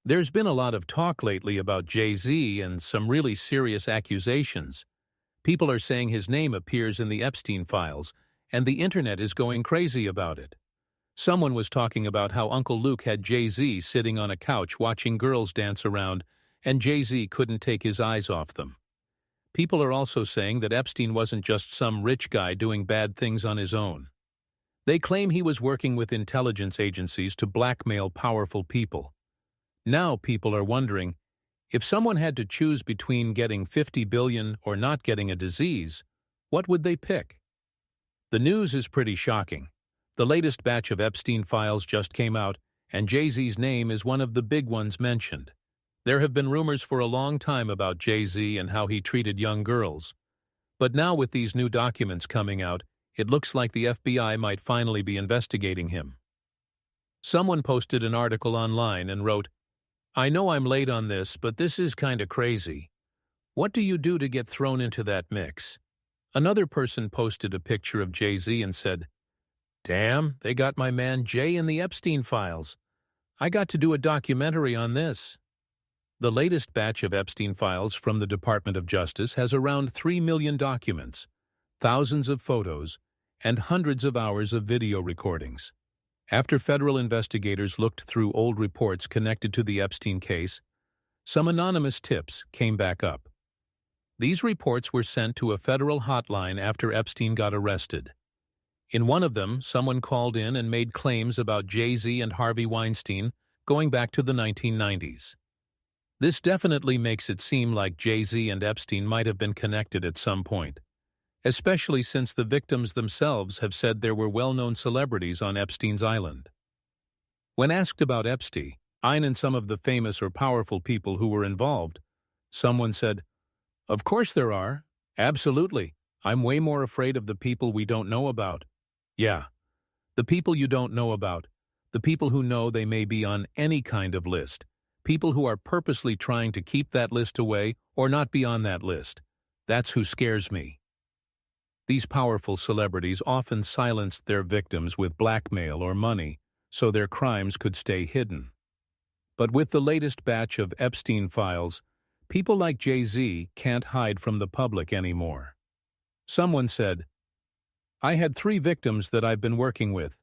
There's been a lot of talk lately about Jay-Z and some really serious accusations. People are saying his name appears in the Epstein files, and the internet is going crazy about it. Someone was talking about how Uncle Luke had Jay-Z sitting on a couch watching girls dance around, and Jay-Z couldn't take his eyes off them. People are also saying that Epstein wasn't just some rich guy doing bad things on his own. They claim he was working with intelligence agencies to blackmail powerful people. Now people are wondering, if someone had to choose between getting 50 billion or not getting a disease, what would they pick? The news is pretty shocking. The latest batch of Epstein files just came out, and Jay-Z's name is one of the big ones mentioned. There have been rumors for a long time about Jay-Z and how he treated young girls. But now with these new documents coming out, it looks like the FBI might finally be investigating him. Someone posted an article online and wrote, "I know I'm late on this, but this is kinda crazy. What do you do to get thrown into that mix?" Another person posted a picture of Jay-Z and said, "Damn, they got my man Jay in the Epstein files. I got to do a documentary on this." The latest batch of Epstein files from the Department of Justice has around 3 million documents, thousands of photos, and hundreds of hours of video recordings. After federal investigators looked through old reports connected to the Epstein case, some anonymous tips came back up. These reports were sent to a federal hotline after Epstein got arrested. In one of them, someone called in and made claims about Jay-Z and Harvey Weinstein going back to the 1990s. This definitely makes it seem like Jay-Z and Epstein might have been connected at some point, especially since the victims themselves have said there were well-known celebrities on Epstein's island. When asked about Epstein and some of the famous or powerful people who were involved, someone said, "Of course there are. Absolutely. I'm way more afraid of the people we don't know about." Yeah, the people you don't know about, the people who know they may be on any kind of list, people who are purposely trying to keep that list away or not be on that list. That's who scares me. These powerful celebrities often silenced their victims with blackmail or money so their crimes could stay hidden. But with the latest batch of Epstein files, people like Jay-Z can't hide from the public anymore. Someone said, "I had 3 victims that I've been working with.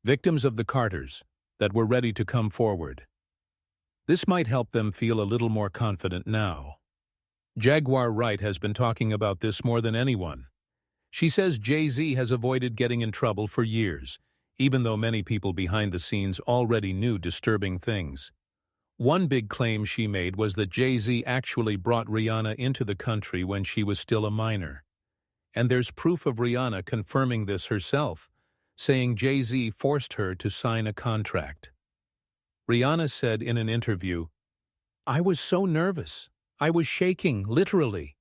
Victims of the Carters that were ready to come forward. This might help them feel a little more confident now." Jaguar Wright has been talking about this more than anyone. She says Jay-Z has avoided getting in trouble for years, even though many people behind the scenes already knew disturbing things. One big claim she made was that Jay-Z actually brought Rihanna into the country when she was still a minor. And there's proof of Rihanna confirming this herself, saying Jay-Z forced her to sign a contract. Rihanna said in an interview, "I was so nervous. I was shaking, literally.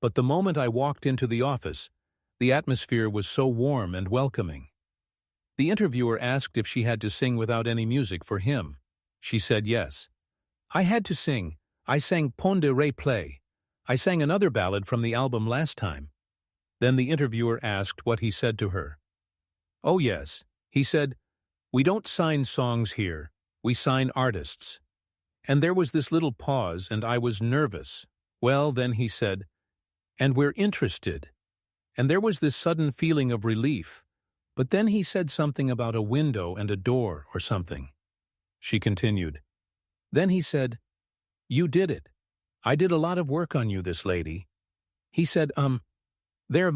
But the moment I walked into the office, the atmosphere was so warm and welcoming." The interviewer asked if she had to sing without any music for him. She said yes. "I had to sing. I sang Pon de Replay. I sang another ballad from the album last time." Then the interviewer asked what he said to her. "Oh yes," he said, "we don't sign songs here, we sign artists." And there was this little pause, and I was nervous. Well, then he said, "And we're interested." And there was this sudden feeling of relief. But then he said something about a window and a door or something. She continued. "Then he said, 'You did it. I did a lot of work on you, this lady.' He said, there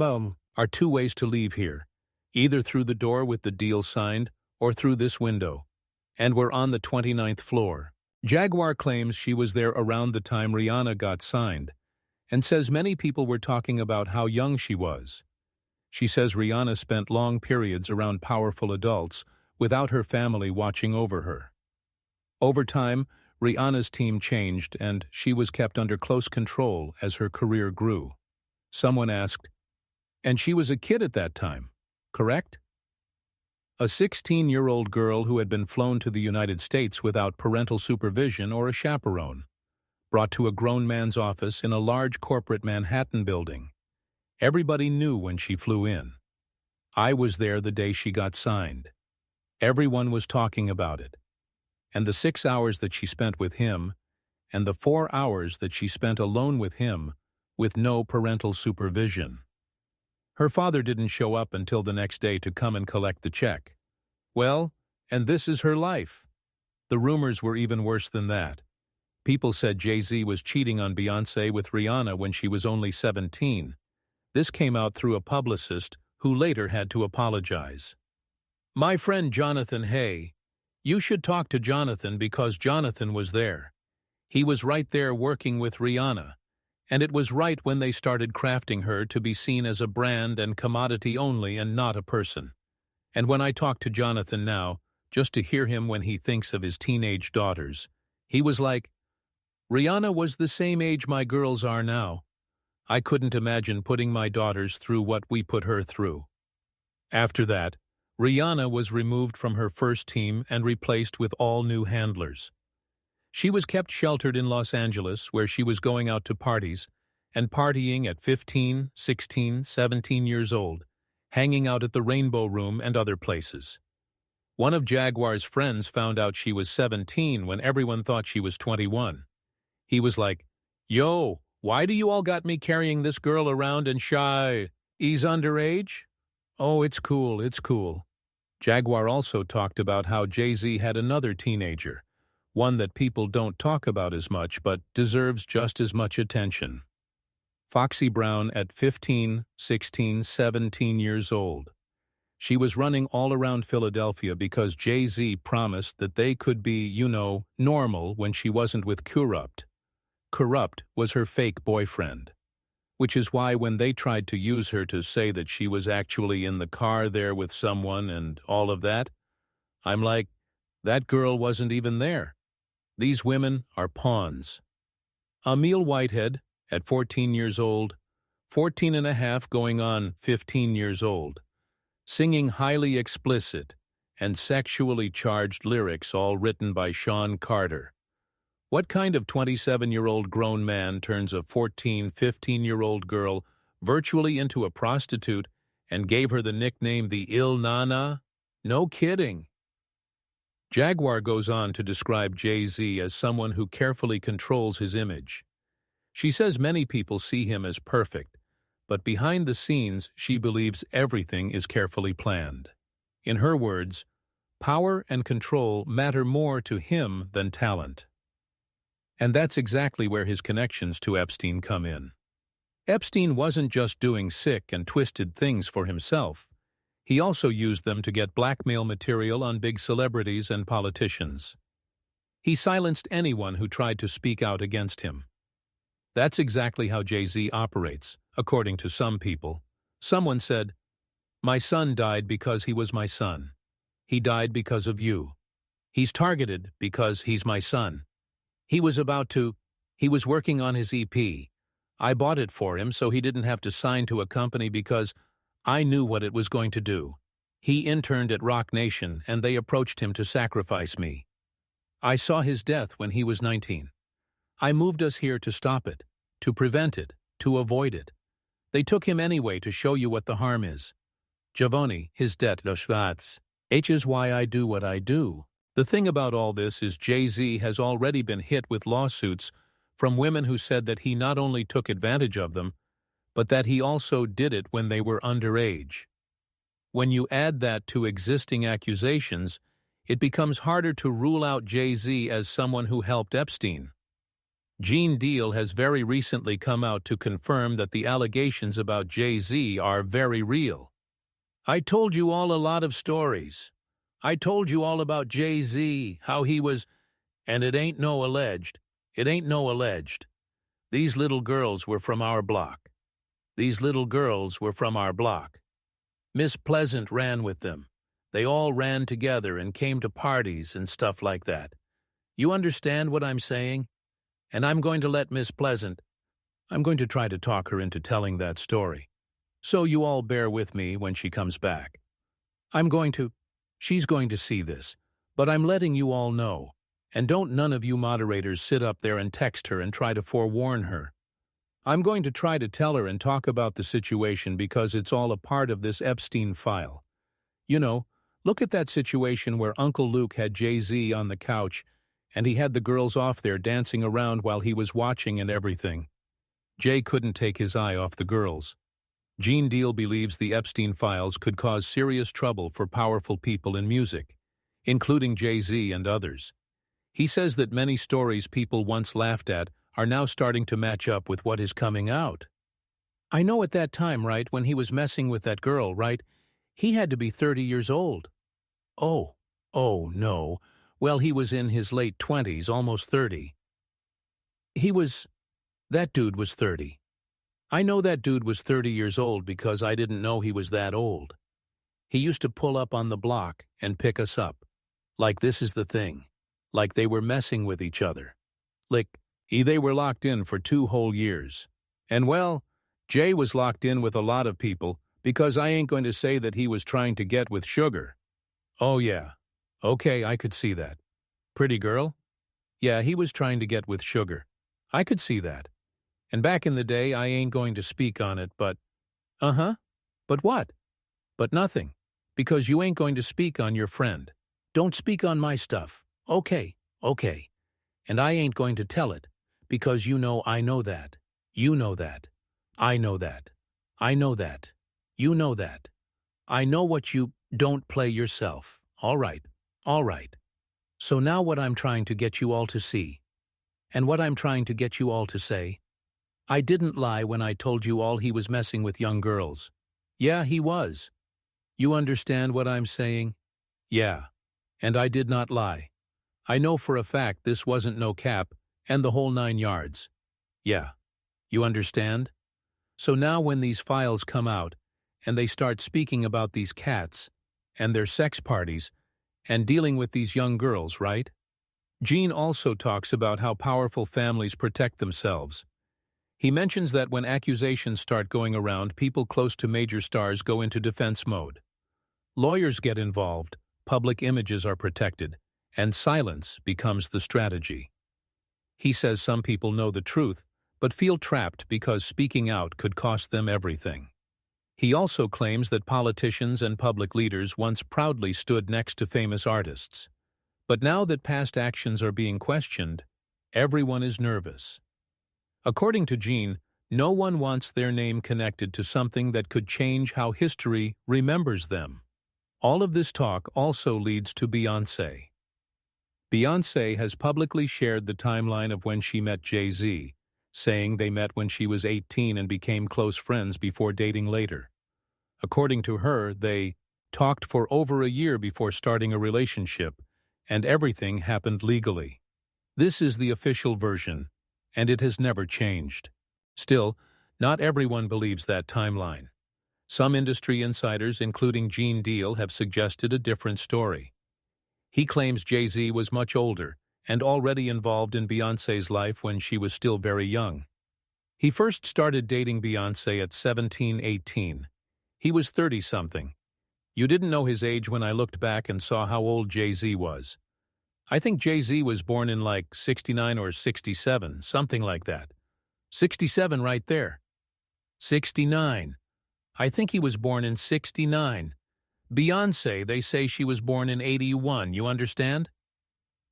are 2 ways to leave here, either through the door with the deal signed or through this window. And we're on the 29th floor. Jaguar claims she was there around the time Rihanna got signed, and says many people were talking about how young she was. She says Rihanna spent long periods around powerful adults without her family watching over her. Over time, Rihanna's team changed and she was kept under close control as her career grew. Someone asked, "And she was a kid at that time, correct?" A 16-year-old girl who had been flown to the United States without parental supervision or a chaperone, brought to a grown man's office in a large corporate Manhattan building. Everybody knew when she flew in. I was there the day she got signed. Everyone was talking about it. and the 6 hours that she spent with him, and the 4 hours that she spent alone with him, with no parental supervision. Her father didn't show up until the next day to come and collect the check. Well, and this is her life. The rumors were even worse than that. People said Jay-Z was cheating on Beyoncé with Rihanna when she was only 17. This came out through a publicist who later had to apologize. My friend Jonathan Hay. You should talk to Jonathan because Jonathan was there. He was right there working with Rihanna, and it was right when they started crafting her to be seen as a brand and commodity only and not a person. And when I talk to Jonathan now, just to hear him when he thinks of his teenage daughters, he was like, Rihanna was the same age my girls are now. I couldn't imagine putting my daughters through what we put her through. After that, Rihanna was removed from her first team and replaced with all new handlers. She was kept sheltered in Los Angeles, where she was going out to parties, and partying at 15, 16, 17 years old, hanging out at the Rainbow Room and other places. One of Jaguar's friends found out she was 17 when everyone thought she was 21. He was like, Yo, why do you all got me carrying this girl around and shy? He's underage? Oh, it's cool, it's cool. Jaguar also talked about how Jay-Z had another teenager, one that people don't talk about as much but deserves just as much attention. Foxy Brown at 15, 16, 17 years old. She was running all around Philadelphia because Jay-Z promised that they could be, normal when she wasn't with Corrupt. Corrupt was her fake boyfriend. Which is why when they tried to use her to say that she was actually in the car there with someone and all of that, I'm like, that girl wasn't even there. These women are pawns. Emil Whitehead, at 14 years old, 14 and a half going on 15 years old, singing highly explicit and sexually charged lyrics all written by Sean Carter. What kind of 27-year-old grown man turns a 14, 15-year-old girl virtually into a prostitute and gave her the nickname the Il Nana? No kidding. Jaguar goes on to describe Jay-Z as someone who carefully controls his image. She says many people see him as perfect, but behind the scenes she believes everything is carefully planned. In her words, power and control matter more to him than talent. And that's exactly where his connections to Epstein come in. Epstein wasn't just doing sick and twisted things for himself. He also used them to get blackmail material on big celebrities and politicians. He silenced anyone who tried to speak out against him. That's exactly how Jay-Z operates, according to some people. Someone said, My son died because he was my son. He died because of you. He's targeted because he's my son. He was working on his EP. I bought it for him so he didn't have to sign to a company because I knew what it was going to do. He interned at Rock Nation and they approached him to sacrifice me. I saw his death when he was 19. I moved us here to stop it, to prevent it, to avoid it. They took him anyway to show you what the harm is. Giovanni, his debt, los vats. H is why I do what I do. The thing about all this is Jay-Z has already been hit with lawsuits from women who said that he not only took advantage of them, but that he also did it when they were underage. When you add that to existing accusations, it becomes harder to rule out Jay-Z as someone who helped Epstein. Gene Deal has very recently come out to confirm that the allegations about Jay-Z are very real. I told you all a lot of stories. I told you all about Jay-Z, how he was, and it ain't no alleged. It ain't no alleged. These little girls were from our block. These little girls were from our block. Miss Pleasant ran with them. They all ran together and came to parties and stuff like that. You understand what I'm saying? And I'm going to let Miss Pleasant, I'm going to try to talk her into telling that story. So you all bear with me when she comes back. She's going to see this, but I'm letting you all know. And don't none of you moderators sit up there and text her and try to forewarn her. I'm going to try to tell her and talk about the situation because it's all a part of this Epstein file. Look at that situation where Uncle Luke had Jay-Z on the couch and he had the girls off there dancing around while he was watching and everything. Jay couldn't take his eye off the girls. Gene Deal believes the Epstein files could cause serious trouble for powerful people in music, including Jay-Z and others. He says that many stories people once laughed at are now starting to match up with what is coming out. I know at that time, right, when he was messing with that girl, right, he had to be 30 years old. Oh no. Well, he was in his late 20s, almost 30. That dude was 30. I know that dude was 30 years old because I didn't know he was that old. He used to pull up on the block and pick us up. Like this is the thing. Like they were messing with each other. They were locked in for 2 whole years. And well, Jay was locked in with a lot of people because I ain't going to say that he was trying to get with Sugar. Oh yeah. Okay, I could see that. Pretty girl? Yeah, he was trying to get with Sugar. I could see that. And back in the day, I ain't going to speak on it, but... But what? But nothing. Because you ain't going to speak on your friend. Don't speak on my stuff. Okay. And I ain't going to tell it, because you know I know that. You know that. I know that. I know that. You know that. I know what you... Don't play yourself. All right. So now what I'm trying to get you all to see, and what I'm trying to get you all to say, I didn't lie when I told you all he was messing with young girls. Yeah, he was. You understand what I'm saying? Yeah. And I did not lie. I know for a fact this wasn't no cap, and the whole 9 yards. Yeah. You understand? So now when these files come out, and they start speaking about these cats, and their sex parties, and dealing with these young girls, right? Gene also talks about how powerful families protect themselves. He mentions that when accusations start going around, people close to major stars go into defense mode. Lawyers get involved, public images are protected, and silence becomes the strategy. He says some people know the truth, but feel trapped because speaking out could cost them everything. He also claims that politicians and public leaders once proudly stood next to famous artists. But now that past actions are being questioned, everyone is nervous. According to Gene, no one wants their name connected to something that could change how history remembers them. All of this talk also leads to Beyoncé. Beyoncé has publicly shared the timeline of when she met Jay-Z, saying they met when she was 18 and became close friends before dating later. According to her, they talked for over a year before starting a relationship, and everything happened legally. This is the official version, and it has never changed. Still, not everyone believes that timeline. Some industry insiders, including Gene Deal, have suggested a different story. He claims Jay-Z was much older and already involved in Beyoncé's life when she was still very young. He first started dating Beyoncé at 17-18. He was 30-something. You didn't know his age when I looked back and saw how old Jay-Z was. I think Jay-Z was born in like 69 or 67, something like that. 67 right there. 69. I think he was born in 69. Beyoncé, they say she was born in 81, you understand?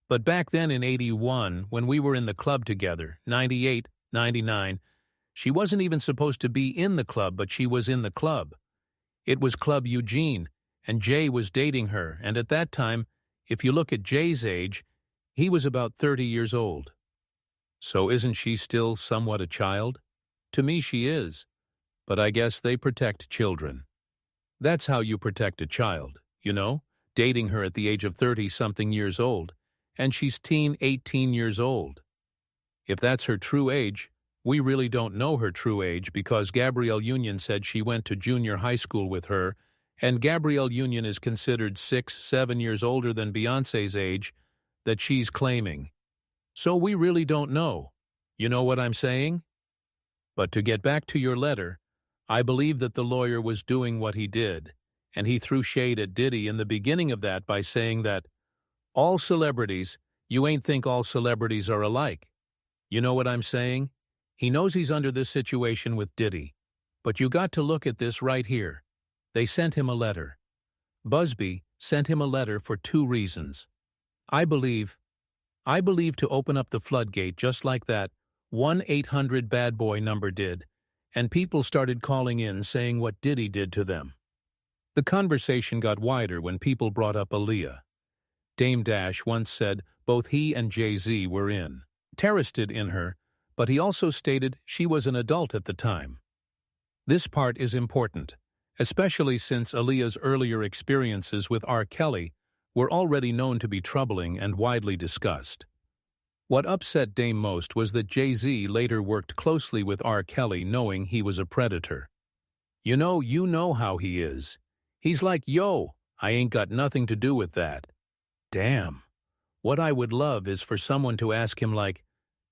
But back then in 81, when we were in the club together, 98, 99, she wasn't even supposed to be in the club, but she was in the club. It was Club Eugene, and Jay was dating her, and at that time, if you look at Jay's age, he was about 30 years old. So isn't she still somewhat a child? To me she is, but I guess they protect children. That's how you protect a child, you know, dating her at the age of 30-something years old, and she's 18 years old. If that's her true age, we really don't know her true age because Gabrielle Union said she went to junior high school with her, and Gabrielle Union is considered 6-7 years older than Beyoncé's age that she's claiming. So we really don't know. You know what I'm saying? But to get back to your letter, I believe that the lawyer was doing what he did, and he threw shade at Diddy in the beginning of that by saying that, all celebrities, you ain't think all celebrities are alike. You know what I'm saying? He knows he's under this situation with Diddy. But you got to look at this right here. They sent him a letter. Busby, sent him a letter for 2 reasons. I believe to open up the floodgate just like that 1-800-BAD-BOY number did, and people started calling in saying what Diddy did to them. The conversation got wider when people brought up Aaliyah. Dame Dash once said both he and Jay-Z were interested in her, but he also stated she was an adult at the time. This part is important, especially since Aaliyah's earlier experiences with R. Kelly were already known to be troubling and widely discussed. What upset Dame most was that Jay-Z later worked closely with R. Kelly knowing he was a predator. You know how he is. He's like, yo, I ain't got nothing to do with that. Damn. What I would love is for someone to ask him like,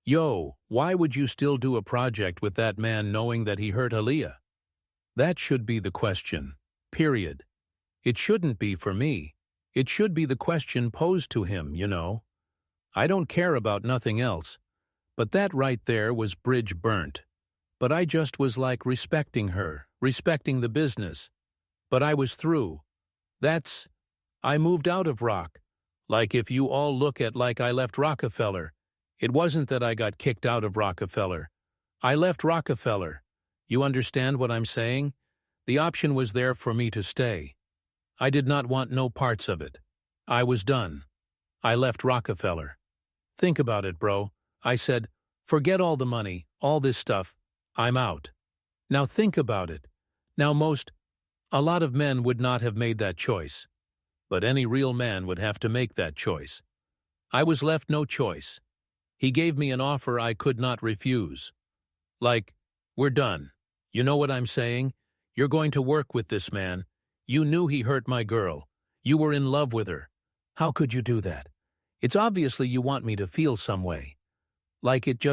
yo, why would you still do a project with that man knowing that he hurt Aaliyah? That should be the question. Period. It shouldn't be for me. It should be the question posed to him, you know. I don't care about nothing else. But that right there was bridge burnt. But I just was like respecting her, respecting the business. But I was through. I moved out of rock. Like if you all look at like I left Rockefeller. It wasn't that I got kicked out of Rockefeller. I left Rockefeller. You understand what I'm saying? The option was there for me to stay. I did not want no parts of it. I was done. I left Rockefeller. Think about it, bro. I said, forget all the money, all this stuff. I'm out. Now think about it. Now a lot of men would not have made that choice. But any real man would have to make that choice. I was left no choice. He gave me an offer I could not refuse. Like, we're done. You know what I'm saying? You're going to work with this man. You knew he hurt my girl. You were in love with her. How could you do that? It's obviously you want me to feel some way. Like it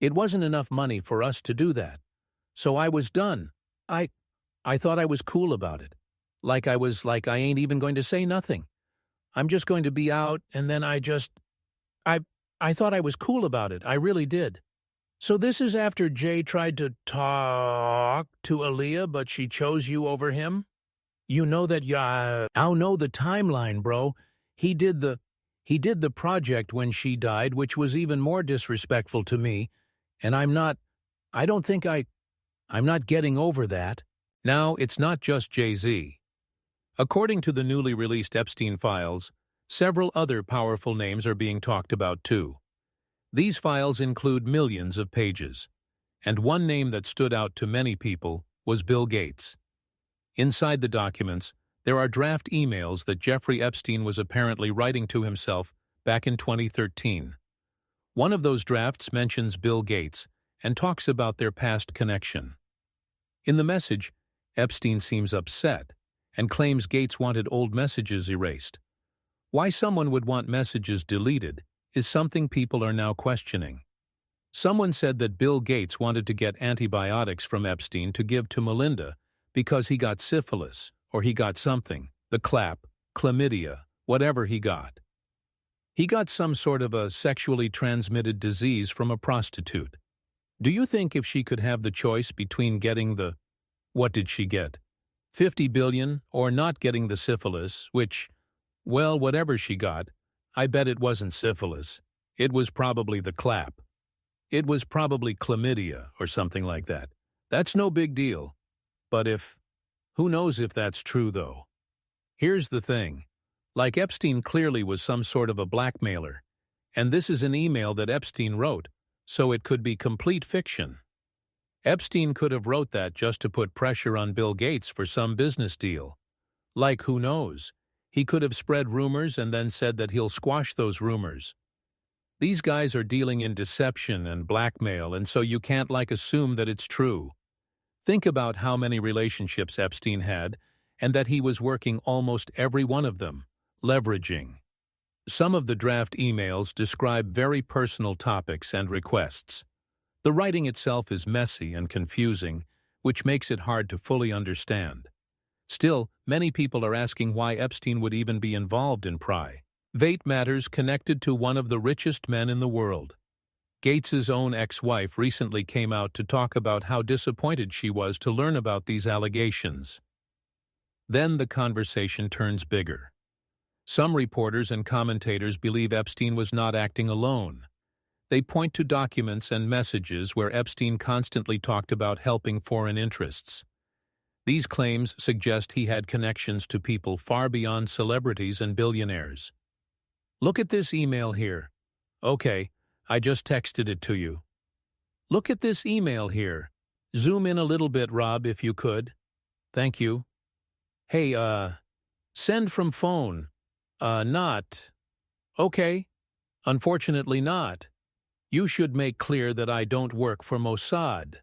wasn't enough money for us to do that. So I was done. I thought I was cool about it. I ain't even going to say nothing. I'm just going to be out, and then I thought I was cool about it. I really did. So this is after Jay tried to talk to Aaliyah, but she chose you over him? You know that I know the timeline, bro. He did the project when she died, which was even more disrespectful to me, and I'm not getting over that. Now, it's not just Jay-Z. According to the newly released Epstein files, several other powerful names are being talked about too. These files include millions of pages, and one name that stood out to many people was Bill Gates. Inside the documents, there are draft emails that Jeffrey Epstein was apparently writing to himself back in 2013. One of those drafts mentions Bill Gates and talks about their past connection. In the message, Epstein seems upset and claims Gates wanted old messages erased. Why someone would want messages deleted is something people are now questioning. Someone said that Bill Gates wanted to get antibiotics from Epstein to give to Melinda because he got syphilis, or he got something, the clap, chlamydia, whatever he got. He got some sort of a sexually transmitted disease from a prostitute. Do you think if she could have the choice between getting what did she get? 50 billion or not getting the syphilis, which, well, whatever she got, I bet it wasn't syphilis. It was probably the clap. It was probably chlamydia or something like that. That's no big deal. But who knows if that's true, though? Here's the thing. Like Epstein clearly was some sort of a blackmailer, and this is an email that Epstein wrote, so it could be complete fiction. Epstein could have wrote that just to put pressure on Bill Gates for some business deal. Like, who knows? He could have spread rumors and then said that he'll squash those rumors. These guys are dealing in deception and blackmail, and so you can't assume that it's true. Think about how many relationships Epstein had, and that he was working almost every one of them, leveraging. Some of the draft emails describe very personal topics and requests. The writing itself is messy and confusing, which makes it hard to fully understand. Still, many people are asking why Epstein would even be involved in private matters connected to one of the richest men in the world. Gates's own ex-wife recently came out to talk about how disappointed she was to learn about these allegations. Then the conversation turns bigger. Some reporters and commentators believe Epstein was not acting alone. They point to documents and messages where Epstein constantly talked about helping foreign interests. These claims suggest he had connections to people far beyond celebrities and billionaires. Look at this email here. Okay, I just texted it to you. Look at this email here. Zoom in a little bit, Rob, if you could. Thank you. Hey, send from phone. Not. Okay. Unfortunately not. You should make clear that I don't work for Mossad.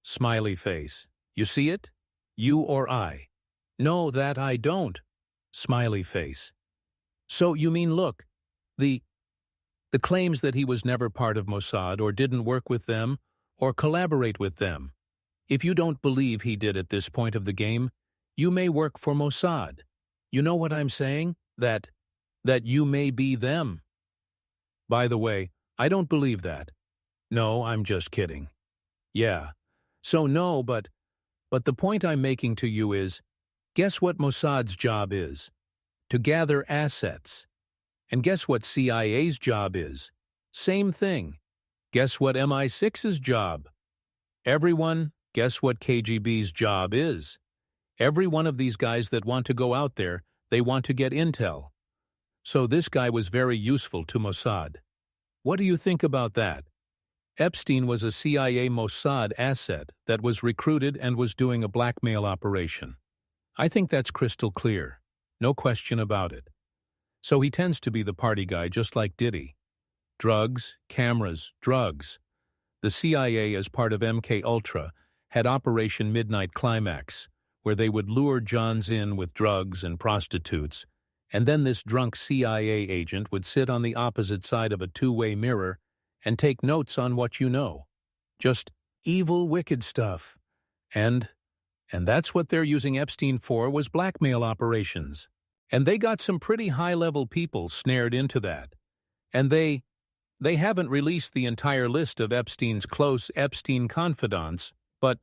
Smiley face. You see it? You or I? No, that I don't. Smiley face. So you mean, look, the claims that he was never part of Mossad or didn't work with them or collaborate with them. If you don't believe he did at this point of the game, you may work for Mossad. You know what I'm saying? That you may be them. By the way, I don't believe that. No, I'm just kidding. Yeah. So no, but the point I'm making to you is, guess what Mossad's job is? To gather assets. And guess what CIA's job is? Same thing. Guess what MI6's job? Everyone, guess what KGB's job is? Every one of these guys that want to go out there, they want to get intel. So this guy was very useful to Mossad. What do you think about that? Epstein was a CIA Mossad asset that was recruited and was doing a blackmail operation. I think that's crystal clear. No question about it. So he tends to be the party guy just like Diddy. Drugs, cameras, drugs. The CIA, as part of MK Ultra, had Operation Midnight Climax, where they would lure Johns in with drugs and prostitutes, and then this drunk CIA agent would sit on the opposite side of a two-way mirror and take notes on what you know. Just evil, wicked stuff. And that's what they're using Epstein for, was blackmail operations. And they got some pretty high-level people snared into that. And they haven't released the entire list of Epstein's close Epstein confidants, but,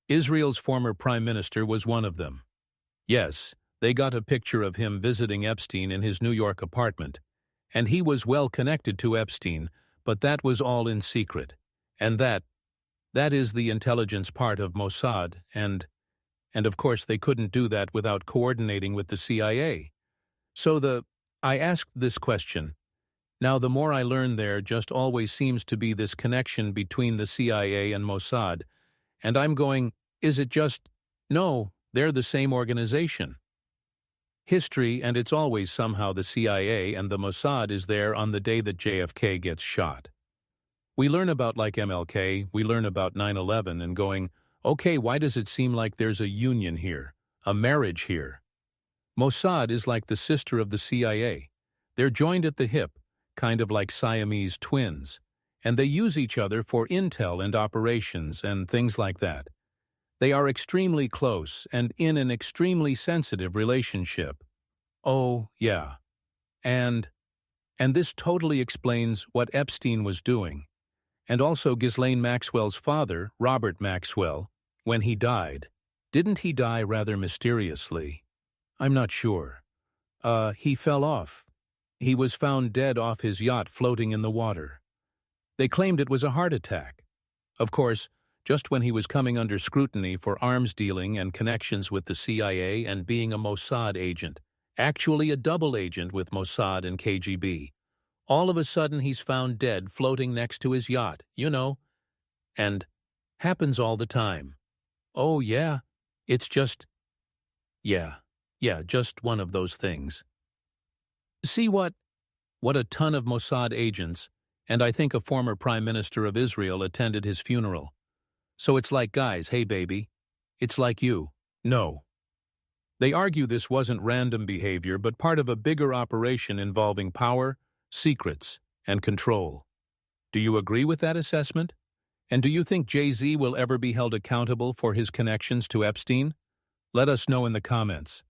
Israel's former prime minister was one of them. Yes, they got a picture of him visiting Epstein in his New York apartment, and he was well connected to Epstein, but that was all in secret. And that is the intelligence part of Mossad, and of course they couldn't do that without coordinating with the CIA. So I asked this question. Now the more I learn, there just always seems to be this connection between the CIA and Mossad, and I'm going, is it just, no, they're the same organization. History, and it's always somehow the CIA and the Mossad is there on the day that JFK gets shot. We learn about like MLK, we learn about 9/11 and going, okay, why does it seem like there's a union here, a marriage here? Mossad is like the sister of the CIA. They're joined at the hip, kind of like Siamese twins, and they use each other for intel and operations and things like that. They are extremely close and in an extremely sensitive relationship. Oh, yeah. And this totally explains what Epstein was doing. And also Ghislaine Maxwell's father, Robert Maxwell, when he died. Didn't he die rather mysteriously? I'm not sure. He fell off. He was found dead off his yacht floating in the water. They claimed it was a heart attack. Of course, just when he was coming under scrutiny for arms dealing and connections with the CIA and being a Mossad agent, actually a double agent with Mossad and KGB. All of a sudden he's found dead floating next to his yacht, and happens all the time. Oh yeah, it's just, just one of those things. See what a ton of Mossad agents, and I think a former Prime Minister of Israel attended his funeral. So it's like, guys, hey baby, it's like you. No. They argue this wasn't random behavior, but part of a bigger operation involving power, secrets, and control. Do you agree with that assessment? And do you think Jay-Z will ever be held accountable for his connections to Epstein? Let us know in the comments.